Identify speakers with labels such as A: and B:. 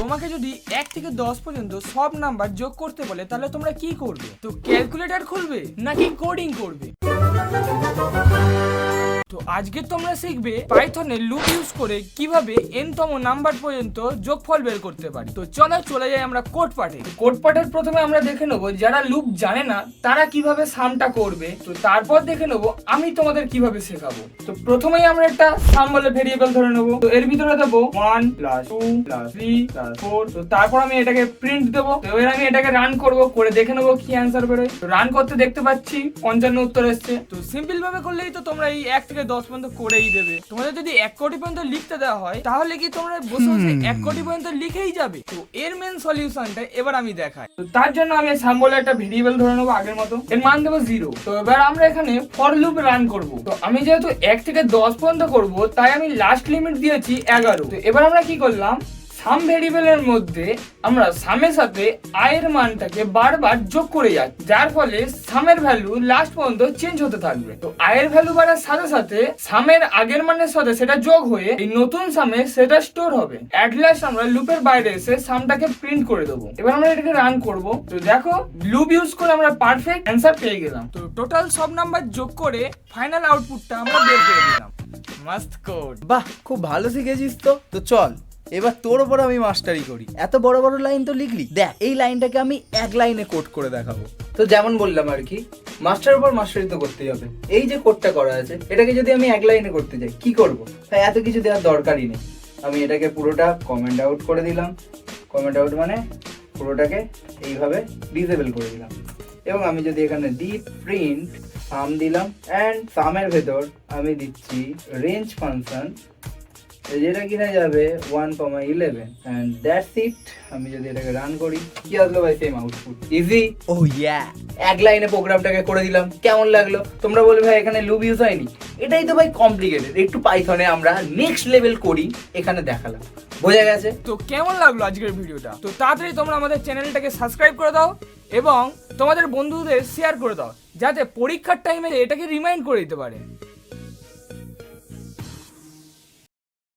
A: তোমাকে যদি 1 থেকে 10 পর্যন্ত সব নাম্বার যোগ করতে বলে তাহলে তোমরা কি করবে? তো ক্যালকুলেটর খুলবে নাকি কোডিং করবে? তো আজকে তোমরা শিখবে পাইথনে লুপ ইউজ করে কিভাবে n তম নাম্বার পর্যন্ত যোগফল বের করতে পারি। তো চলো চলে যাই আমরা কোড পার্টে। কোড পার্টের প্রথমে আমরা দেখে নেবো যারা লুপ জানে না তারা কিভাবে সামটা করবে। তো তারপর দেখে নেবো আমি তোমাদের কিভাবে শেখাবো। তো প্রথমেই আমরা একটা সাম বলে ভেরিয়েবল ধরে নেবো। তো এর ভিতরে দেবো 1 + 2 + 3 + 4। তো তারপর আমি এটাকে প্রিন্ট দেবো। তো এবার আমি এটাকে রান করব, করে দেখে নেবো কি অ্যান্সার বেরোয়। তো রান করতে দেখতে পাচ্ছি 55 উত্তর এসছে। তো সিম্পল ভাবে করলেই তো তোমরা এই 1 থেকে 10 পর্যন্ত করেই দেবে। তোমাদের যদি 1 কোটি পর্যন্ত লিখতে দেওয়া হয় তাহলে কি তোমরা বসে বসে 1 কোটি পর্যন্ত লিখেই যাবে? তো এর মেন সলিউশনটা এবার আমি দেখাই। তো তার জন্য আমি সাম বলে একটা ভেরিয়েবল ধরে নেবো আগের মতো, এর মান দেবো 0। তো এবার আমরা এখানে ফর লুপ রান করব। তো আমি যেহেতু 1 থেকে 10 পর্যন্ত করব তাই আমি লাস্ট লিমিট দিয়েছি 11। তো এবার আমরা কি করলাম, সাম ভেরিয়েবলের মধ্যে আমরা সামের সাথে এর মানটাকে বারবার যোগ করে যাচ্ছি, যার ফলে সামের ভ্যালু লাস্ট পর্যন্ত চেঞ্জ হতে থাকবে। তো এর ভ্যালু বাড়ার সাথে সাথে সামের আগের মানের সাথে সেটা যোগ হয়ে এই নতুন সামে সেটা স্টোর হবে। অ্যাট লাস্ট আমরা লুপের বাইরে এসে সামটাকে প্রিন্ট করে দেবো। এবার আমরা এটাকে রান করব। তো দেখো লুপ ইউজ করে আমরা পারফেক্ট অ্যান্সার পেয়ে গেলাম। তো টোটাল সব নাম্বার যোগ করে ফাইনাল আউটপুটটা আমরা বের করে দিলাম। Must code.
B: বাহ, খুব ভালো শিখেছিস তো। তো চল এবার তোর ওপর আমি মাস্টারি করি। এত বড় বড় লাইন তো লিখলি, দেখ এই লাইনটাকে আমি এক লাইনে কোড করে দেখাবো। তো যেমন বললাম আর কি, মাস্টার উপর মাস্টারি তো করতেই হবে। এই যে কোডটা করা আছে এটাকে যদি আমি এক লাইনে করতে যাই কি করব? তাই এত কিছু দেওয়ার দরকারই নেই। আমি এটাকে পুরোটা কমেন্ট আউট করে দিলাম। কমেন্ট আউট মানে পুরোটাকে এইভাবে ডিসেবল করে দিলাম। এবং আমি যদি এখানে ডিপ প্রিন্ট সাম দিলাম অ্যান্ড সামের ভেতর আমি দিচ্ছি রেঞ্জ ফাংশন, যেটা কিনা যাবে 1,11 and that's it। আমি যদি এটাকে রান করি কি আসলো ভাই? Same output. ইজি। ও ইয়া, এক লাইনে প্রোগ্রামটাকে করে দিলাম। কেমন লাগলো? তোমরা বলবে ভাই এখানে লুপ ইউজ হয়নি। এটাই তো ভাই কমপ্লিকেটেড। একটু পাইথনে আমরা নেক্সট লেভেল করি এখানে দেখালাম। বোঝা গেছে?
A: তো কেমন লাগলো আজকের ভিডিওটা? তো তাড়াতাড়ি তোমরা আমাদের চ্যানেলটাকে সাবস্ক্রাইব করে দাও এবং তোমাদের বন্ধুদের শেয়ার করে দাও যাতে পরীক্ষার টাইমে এটাকে রিমাইন্ড করে দিতে পারে।